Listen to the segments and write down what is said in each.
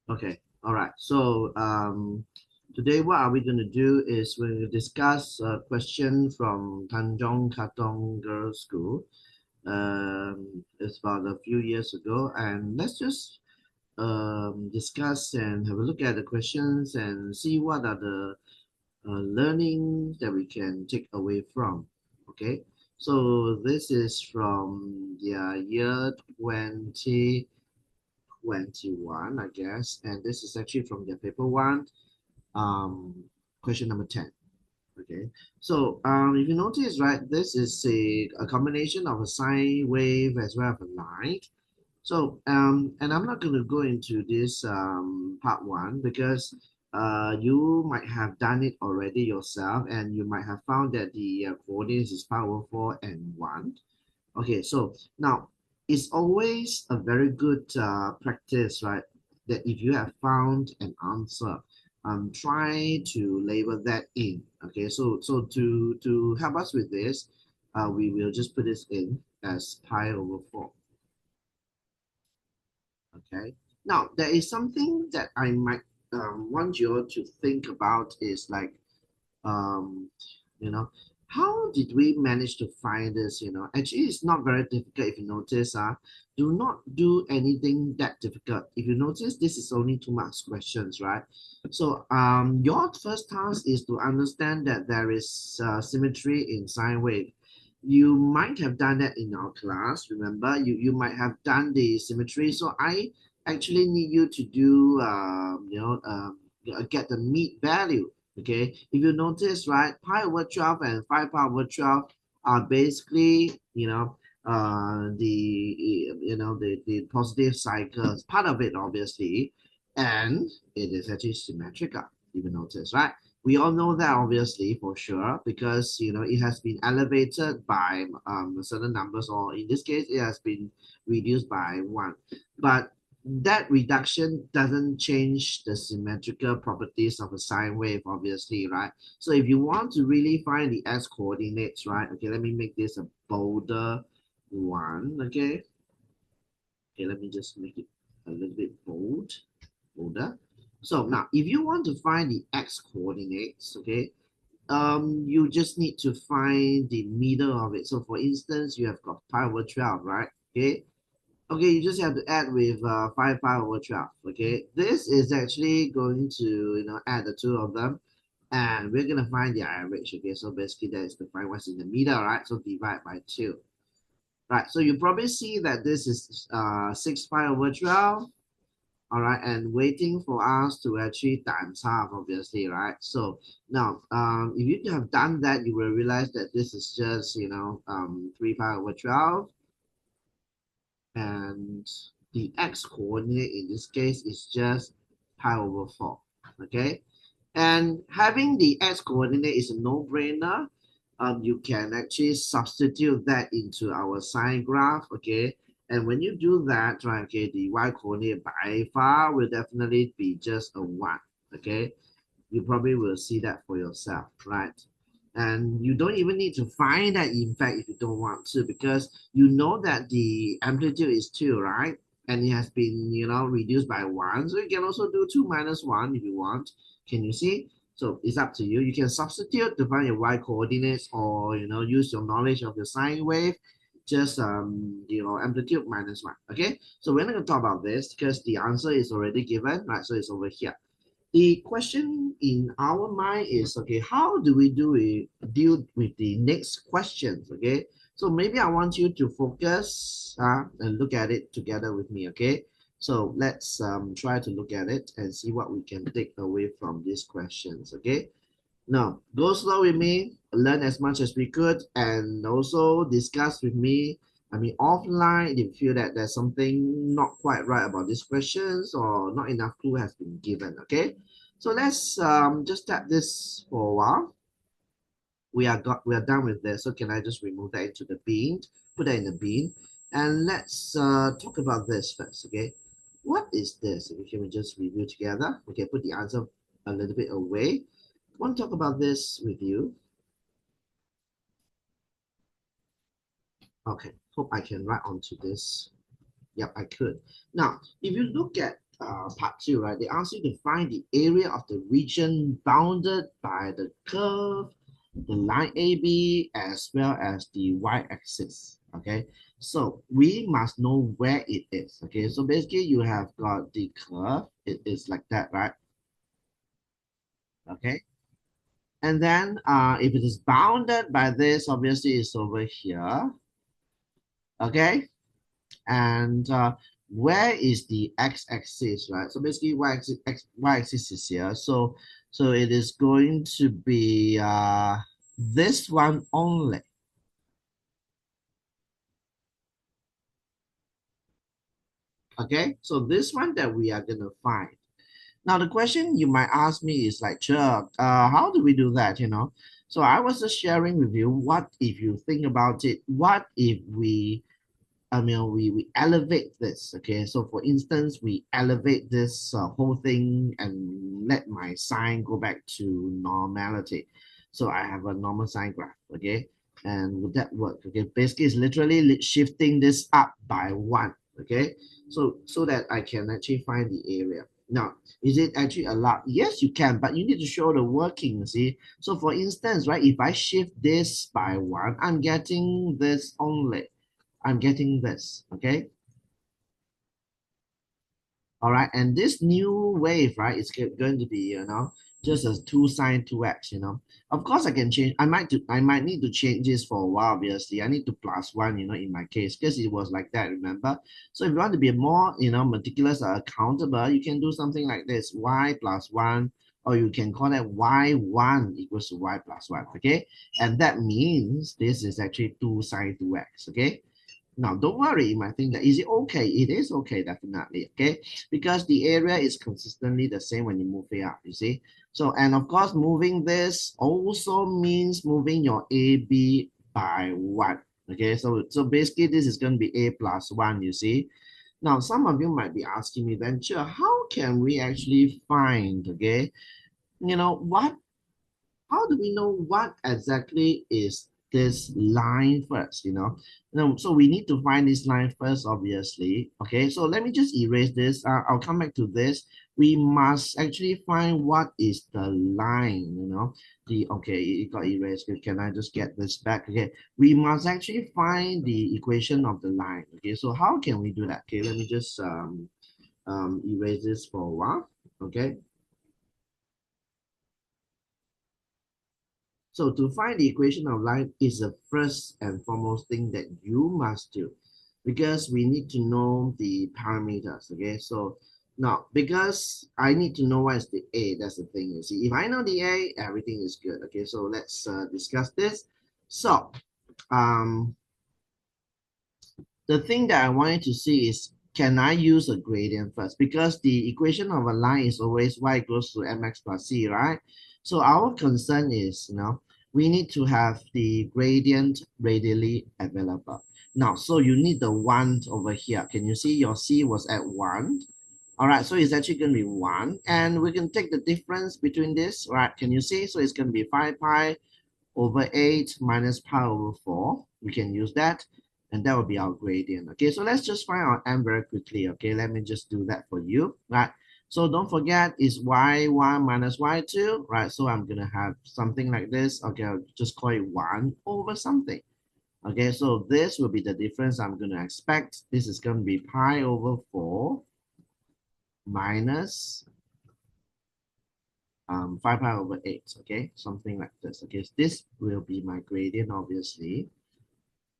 Okay, all right. So today what are we going to do is we're going to discuss a question from Tanjong Katong Girls School. It's about a few years ago, and let's just discuss and have a look at the questions and see what are the learning that we can take away from. Okay, so this is from the year 2021, I guess, and this is actually from the paper one, um, question number 10. Okay, so if you notice, right, this is a combination of a sine wave as well as a light. So, and I'm not going to go into this part one because you might have done it already yourself and you might have found that the coordinates is power 4 and 1. Okay, so now it's always a very good practice, right? That if you have found an answer, try to label that in. Okay, so to help us with this, we will just put this in as pi over 4. Okay. Now, there is something that I might want you all to think about is like, um, you know, how did we manage to find this? Actually, it's not very difficult if you notice. Do not do anything that difficult. If you notice, this is only 2 marks questions, right? So, your first task is to understand that there is symmetry in sine wave. You might have done that in our class. Remember, you might have done the symmetry. So I actually need you to do, get the mean value. Okay, if you notice, right, pi over 12 and 5 pi over 12 are basically, the positive cycles, part of it, obviously, and it is actually symmetrical, if you notice, right? We all know that obviously for sure because it has been elevated by certain numbers, or in this case it has been reduced by 1, but that reduction doesn't change the symmetrical properties of a sine wave, obviously, right? So if you want to really find the x coordinates, right? Okay, let me make this a bolder one. Okay, let me just make it a little bit bolder. So now if you want to find the x coordinates, okay, you just need to find the middle of it. So for instance, you have got pi over 12, right? Okay, you just have to add with 5 pi over 12. Okay, this is actually going to add the two of them, and we're gonna find the average. Okay, so basically that is to find what's in the middle, right? So divide by 2. Right, so you probably see that this is 6 pi over 12. All right, and waiting for us to actually times half, obviously, right? So now, if you have done that, you will realize that this is just 3 pi over 12, and the x coordinate in this case is just pi over 4. Okay, and having the x coordinate is a no-brainer. You can actually substitute that into our sine graph. Okay, and when you do that, right, okay, the y coordinate by far will definitely be just a 1. Okay, you probably will see that for yourself, right? And you don't even need to find that, in fact, if you don't want to, because you know that the amplitude is 2, right? And it has been, reduced by 1. So you can also do 2 minus 1 if you want. Can you see? So it's up to you. You can substitute to find your y coordinates, or, use your knowledge of the sine wave, just, amplitude minus 1. Okay? So we're not going to talk about this because the answer is already given, right? So it's over here. The question in our mind is, okay, how do we deal with the next questions? Okay, so maybe I want you to focus and look at it together with me. Okay, so let's try to look at it and see what we can take away from these questions. Okay, now go slow with me, learn as much as we could, and also discuss with me. I mean, offline, if you feel that there's something not quite right about these questions or not enough clue has been given. Okay, so let's just tap this for a while. We are done with this. So can I just remove that into the bin? Put that in the bin, and let's talk about this first. Okay, what is this? Can we just review together? Okay, put the answer a little bit away. I want to talk about this with you. Okay, hope I can write onto this. Yep, I could. Now, if you look at part two, right? They ask you to find the area of the region bounded by the curve, the line AB, as well as the y-axis. Okay, so we must know where it is. Okay, so basically you have got the curve. It is like that, right? Okay, and then if it is bounded by this, obviously it's over here. Okay, and where is the x-axis, right? So basically y-axis is here, so it is going to be this one only. Okay, so this one that we are going to find. Now the question you might ask me is like, Chuck, how do we do that, so I was just sharing with you, what if you think about it, what if we elevate this. Okay, so for instance, we elevate this whole thing and let my sign go back to normality. So I have a normal sign graph. Okay, and would that work? Okay, basically, it's literally shifting this up by one. Okay, so that I can actually find the area. Now, is it actually allowed? Yes, you can, but you need to show the working. See, so for instance, right, if I shift this by one, I'm getting this only. I'm getting this, okay? All right, and this new wave, right, is going to be, just as 2 sine 2x. Of course, I can change. I might need to change this for a while, obviously. I need to plus one, in my case, because it was like that, remember? So if you want to be more, meticulous or accountable, you can do something like this, y plus one, or you can call that y1 equals to y plus one, okay? And that means this is actually 2 sine 2x, okay? Now, don't worry, you might think that, is it okay? It is okay, definitely, okay? Because the area is consistently the same when you move it up, you see? So, and of course, moving this also means moving your AB by one, okay? So basically, this is going to be A plus one, you see? Now, some of you might be asking me then, sure, how can we actually find, okay? What how do we know what exactly is this line first, so we need to find this line first, obviously. Okay, so let me just erase this. I'll come back to this. We must actually find what is the line, okay, it got erased. Can I just get this back? Okay, we must actually find the equation of the line. Okay, so how can we do that? Okay, let me just erase this for a while. Okay, so to find the equation of line is the first and foremost thing that you must do, because we need to know the parameters. Okay, so now because I need to know what is the A, that's the thing. You see, if I know the A, everything is good. Okay, so let's discuss this. So um, the thing that I wanted to see is, can I use a gradient first? Because the equation of a line is always y equals to mx plus c, right? So our concern is, we need to have the gradient readily available. Now, so you need the one over here. Can you see your c was at 1? All right, so it's actually going to be 1. And we can take the difference between this, right? Can you see? So it's going to be 5 pi over 8 minus pi over 4. We can use that, and that will be our gradient. Okay, so let's just find our m very quickly. Okay, let me just do that for you, right? So don't forget, it's y1 minus y2, right? So I'm going to have something like this. Okay, I'll just call it 1 over something. Okay, so this will be the difference I'm going to expect. This is going to be pi over 4 minus 5 pi over 8, okay? Something like this, okay? So this will be my gradient, obviously.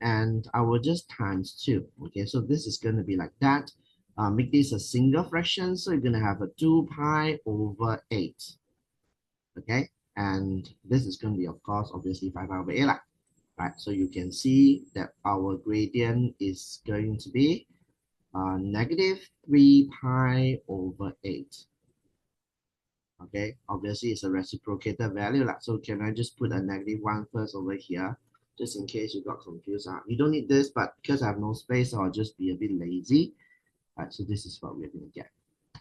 And I will just times 2, okay? So this is going to be like that. Make this a single fraction, so you're going to have a 2 pi over 8, okay? And this is going to be, of course, obviously 5 pi over 8, right? So you can see that our gradient is going to be negative 3 pi over 8. Okay, obviously it's a reciprocated value. So can I just put a negative one first over here, just in case you got confused? You don't need this, but because I have no space, I'll just be a bit lazy. All right, so this is what we're going to get.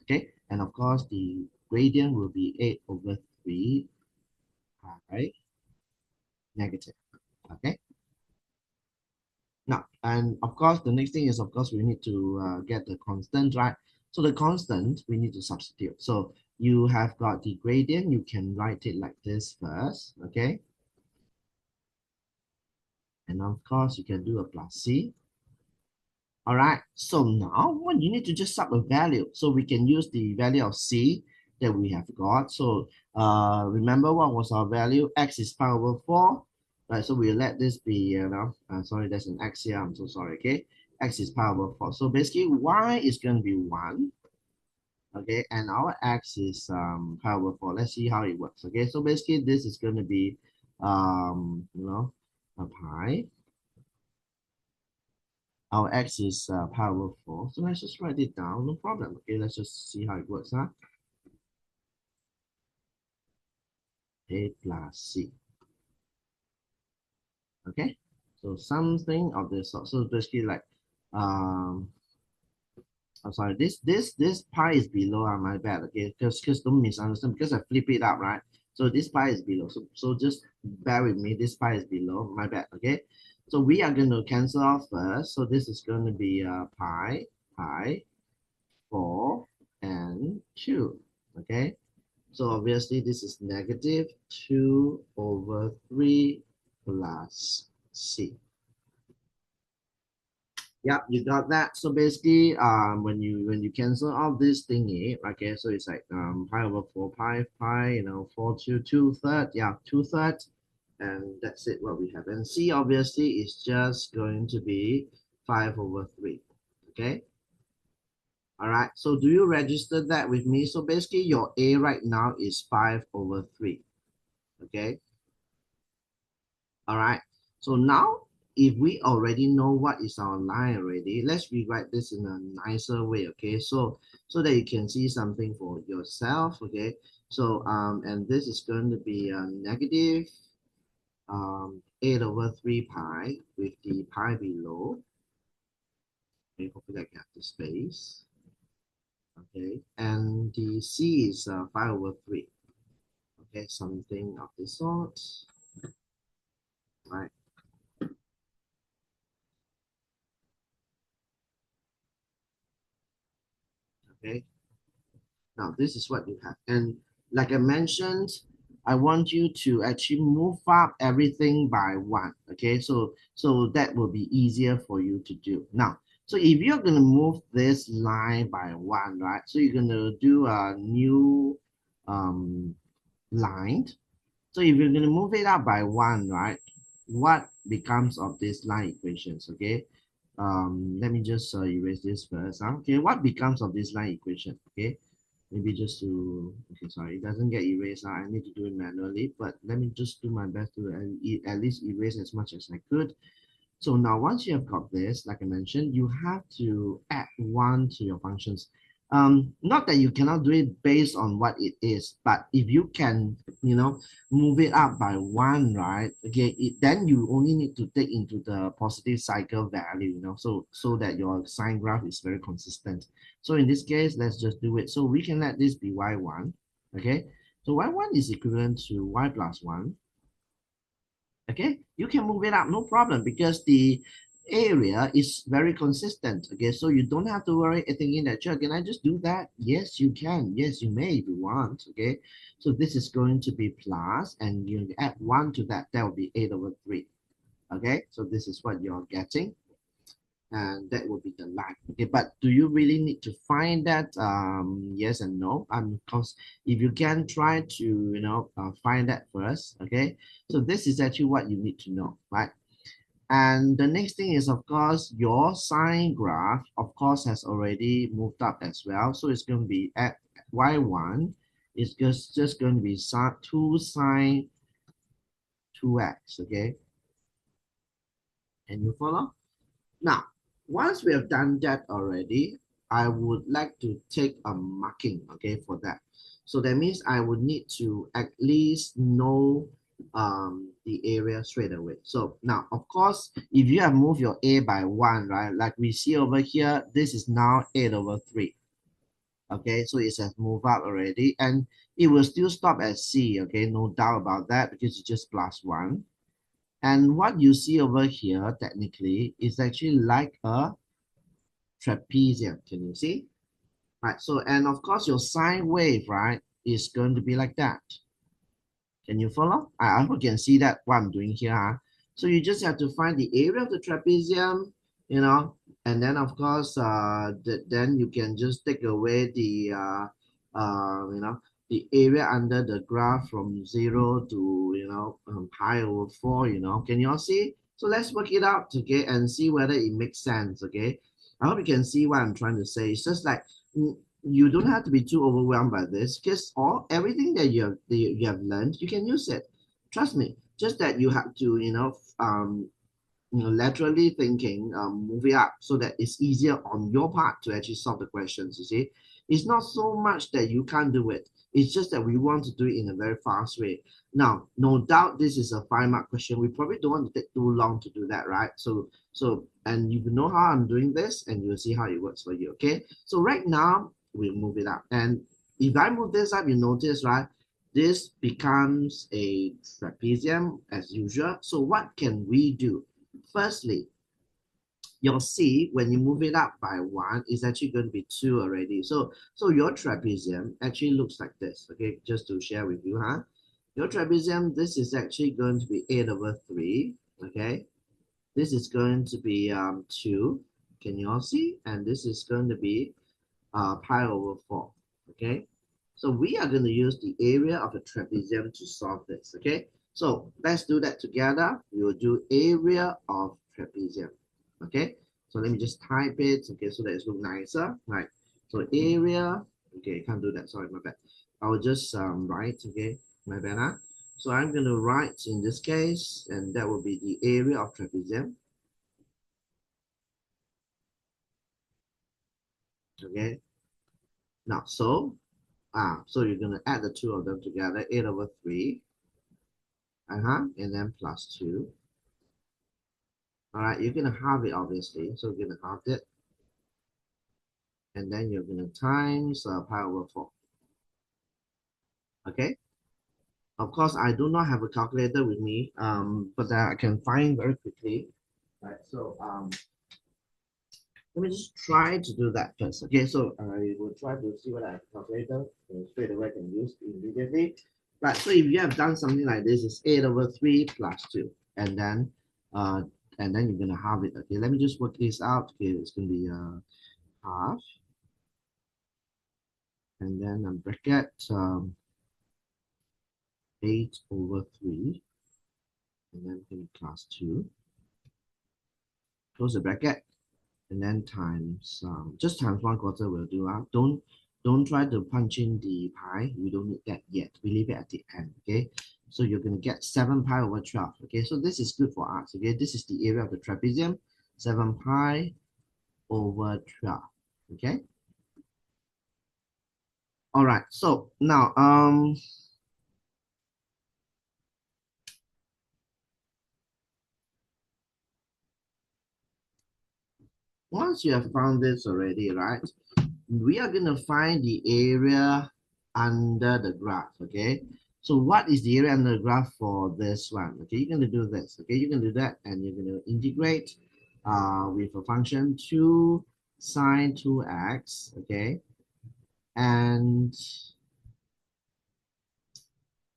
Okay, and of course the gradient will be 8 over 3 pi negative. Okay, now, and of course, the next thing is, of course, we need to get the constant, right? So the constant, we need to substitute. So you have got the gradient, you can write it like this first, okay? And of course, you can do a plus C. All right, so now what you need to just sub a value. So we can use the value of C that we have got. So remember what was our value? X is pi over 4. Right, so we'll let this be, sorry, there's an X here. I'm so sorry, okay? X is pi over 4. So basically, Y is going to be 1. Okay, and our X is pi over 4. Let's see how it works. Okay, so basically, this is going to be, a pi. Our X is pi over 4. So let's just write it down, no problem. Okay, let's just see how it works. A plus C. Okay, so something of this sort. So basically like, I'm sorry, this pi is below, my bad, okay, because don't misunderstand, because I flip it up, right? So this pi is below, so just bear with me, this pi is below, my bad, okay? So we are going to cancel off first, so this is going to be pi, 4, and 2, okay? So obviously this is negative 2 over 3 plus C. Yep, you got that. So basically, when you cancel out this thingy, okay, so it's like pi over 4 pi, 4 2/3, yeah, 2/3, and that's it what we have. And C obviously is just going to be 5 over 3. Okay. All right. So do you register that with me? So basically your A right now is 5 over 3. Okay. All right. So now, if we already know what is our line already, let's rewrite this in a nicer way. Okay. So that you can see something for yourself. Okay. So and this is going to be a negative 8 over 3 pi with the pi below. Okay. Hopefully I get the space. Okay. And the C is 5 over 3. Okay. Something of this sort. Right. Okay. Now, this is what you have. And like I mentioned, I want you to actually move up everything by 1. Okay, so that will be easier for you to do. Now, so if you're going to move this line by 1, right? So you're going to do a new line. So if you're going to move it up by 1, right? What becomes of this line equations? Okay, let me just erase this first. Okay, what becomes of this line equation? Okay, maybe just to, okay, sorry, it doesn't get erased. I need to do it manually, but let me just do my best to at least erase as much as I could. So now once you have got this, like I mentioned, you have to add 1 to your functions. Not that you cannot do it based on what it is, but if you can, move it up by 1, right? Okay, then you only need to take into the positive cycle value, so that your sine graph is very consistent. So in this case, let's just do it. So we can let this be y1, okay? So y1 is equivalent to y plus 1. Okay, you can move it up, no problem, because the area is very consistent. Okay, so you don't have to worry thinking that, sure, can I just do that? Yes, you can. Yes, you may if you want. Okay, so this is going to be plus, and you add 1 to that, that will be 8 over 3. Okay, so this is what you're getting, and that will be the line. Okay, but do you really need to find that? Yes and no. Because if you can try to find that first. Okay, so this is actually what you need to know, right? And the next thing is, of course, your sine graph, of course, has already moved up as well. So it's going to be at y1 is just going to be 2 sine 2x. Okay, and you follow? Now, once we have done that already, I would like to take a marking, okay, for that. So that means I would need to at least know the area straight away. So now, of course, if you have moved your A by 1, right, like we see over here, this is now 8 over 3. Okay, so it has moved up already, and it will still stop at C, okay, no doubt about that, because it's just plus 1. And what you see over here, technically, is actually like a trapezium. Can you see? right? So, and of course, your sine wave, right, is going to be like that. Can you follow? I hope you can see that what I'm doing here. Huh? So you just have to find the area of the trapezium, you know, and then of course, then you can just take away the, you know, the area under the graph from 0 to, you know, pi over 4, you know. Can you all see? So let's work it out, okay, and see whether it makes sense, okay. I hope you can see what I'm trying to say. It's just like, you don't have to be too overwhelmed by this because everything that you have learned, you can use it. Trust me. Just that you have to, laterally thinking, move it up so that it's easier on your part to actually solve the questions. You see, it's not so much that you can't do it. It's just that we want to do it in a very fast way. Now, no doubt this is a 5-mark question. We probably don't want to take too long to do that, right? And you know how I'm doing this, and you'll see how it works for you. Okay. So right now we'll move it up, and if I move this up, you notice, right? This becomes a trapezium as usual. So what can we do? Firstly, you'll see when you move it up by 1, it's actually going to be 2 already. So your trapezium actually looks like this, okay? Just to share with you, huh? Your trapezium, this is actually going to be 8 over 3, okay? This is going to be 2, can you all see? And this is going to be pi over 4, okay? So we are going to use the area of the trapezium to solve this, okay? So let's do that together. We will do area of trapezium, okay? So let me just type it, okay, so that it looks nicer, right? So area, okay, can't do that, sorry, my bad. I will just write, okay, my bad, huh? So I'm going to write in this case, and that will be the area of trapezium, okay? Now, so you're going to add the two of them together, 8 over 3, and then plus 2. All right, you're going to halve it, obviously. So you're going to halve it, and then you're going to times pi over 4. Okay? Of course, I do not have a calculator with me, but I can find very quickly. Right, so let me just try to do that first. Okay, so I will try to see what I have a calculator. So straight away I can use immediately. Right, so if you have done something like this, it's 8 over 3 plus 2. Uh, and then you're gonna halve it. Okay, let me just work this out. Okay, it's gonna be half, and then bracket 8 over 3, and then plus 2. Close the bracket, and then times just times 1/4 will do. Don't try to punch in the pi. We don't need that yet. We leave it at the end. Okay. So you're gonna get 7 pi over 12. Okay. So this is good for us. Okay. This is the area of the trapezium. 7 pi over 12. Okay. All right. So now once you have found this already, right? We are going to find the area under the graph, okay? So what is the area under the graph for this one? Okay, you're going to do this, okay? You're going to do that, and you're going to integrate with a function 2 sine 2x, okay? And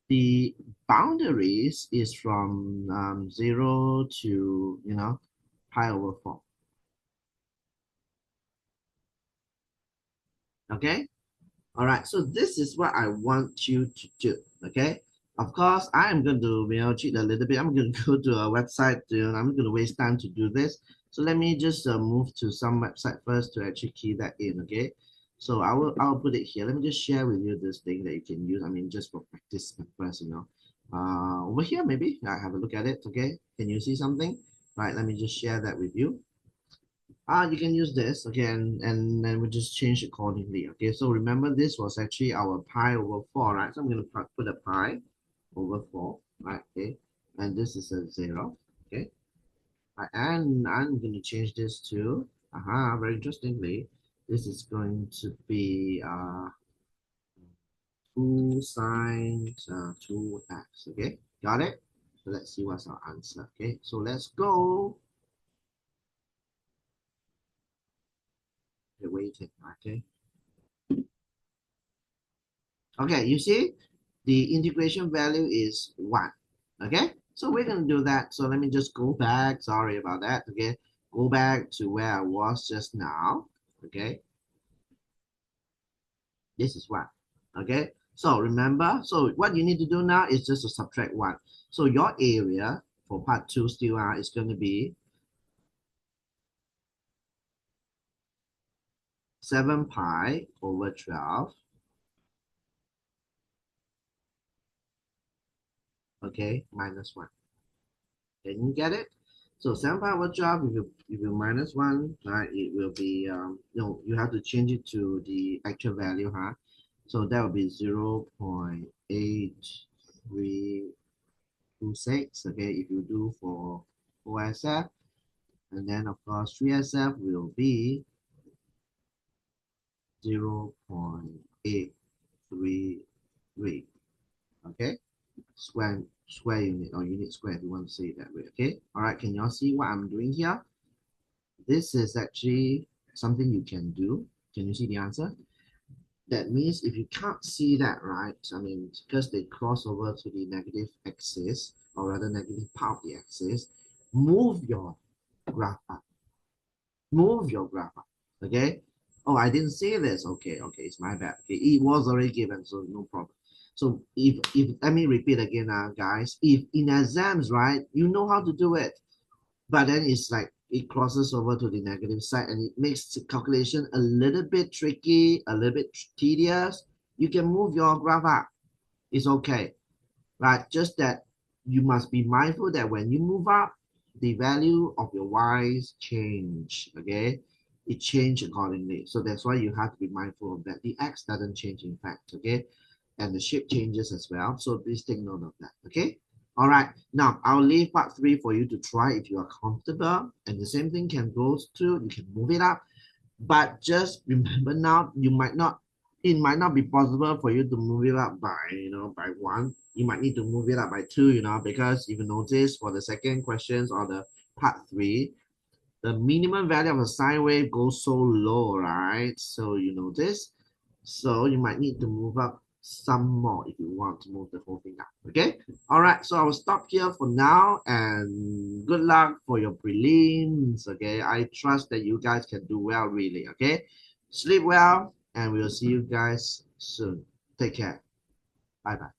the boundaries is from 0 to, pi over 4, okay? All right, so this is what I want you to do, okay? Of course, I am going to, cheat a little bit. I'm going to go to a website, I'm going to waste time to do this. So let me just move to some website first to actually key that in, okay? So I'll put it here. Let me just share with you this thing that you can use. I mean, just for practice purpose, over here, maybe I have a look at it, okay? Can you see something? Right, let me just share that with you. You can use this, okay, and then we just change accordingly, okay? So remember, this was actually our pi over 4, right? So I'm going to put a pi over 4, right, okay? And this is a 0, okay? And I'm going to change this to, very interestingly, this is going to be 2 sine 2x, okay? Got it? So let's see what's our answer, okay? So let's go. Okay, waiting, okay? Okay, you see, the integration value is 1. Okay, so we're going to do that. So let me just go back. Sorry about that. Okay, go back to where I was just now. Okay, this is 1. Okay, so remember, so what you need to do now is just to subtract 1. So your area for part 2 still is going to be 7 pi over 12. Okay, minus 1. Can you get it? So 7 pi over 12, if you minus 1, right, it will be, no, you have to change it to the actual value, huh? So that will be 0.8326, okay, if you do for OSF. And then, of course, 3SF will be 0.833, okay? Square unit or unit square if you want to say it that way, okay? All right, can y'all see what I'm doing here? This is actually something you can do. Can you see the answer? That means if you can't see that, right? I mean, because they cross over to the negative axis, or rather negative part of the axis, move your graph up. Move your graph up. Okay? Oh, I didn't see this. Okay, it's my bad. Okay, it was already given, so no problem. So if let me repeat again, guys. If in exams, right, you know how to do it, but then it's like it crosses over to the negative side and it makes the calculation a little bit tricky, a little bit tedious. You can move your graph up. It's okay, right? Just that you must be mindful that when you move up, the value of your y's change, okay? It change accordingly. So that's why you have to be mindful of that. The x doesn't change in fact, okay? And the shape changes as well. So please take note of that, okay? All right, now I'll leave part 3 for you to try if you are comfortable. And the same thing can go to, you can move it up. But just remember now, it might not be possible for you to move it up by, by 1. You might need to move it up by 2, because if you notice for the second questions or the part 3, the minimum value of a sine wave goes so low, right? So you notice. So you might need to move up some more if you want to move the whole thing up. Okay. All right. So I will stop here for now and good luck for your prelims. Okay. I trust that you guys can do well, really. Okay. Sleep well and we'll see you guys soon. Take care. Bye bye.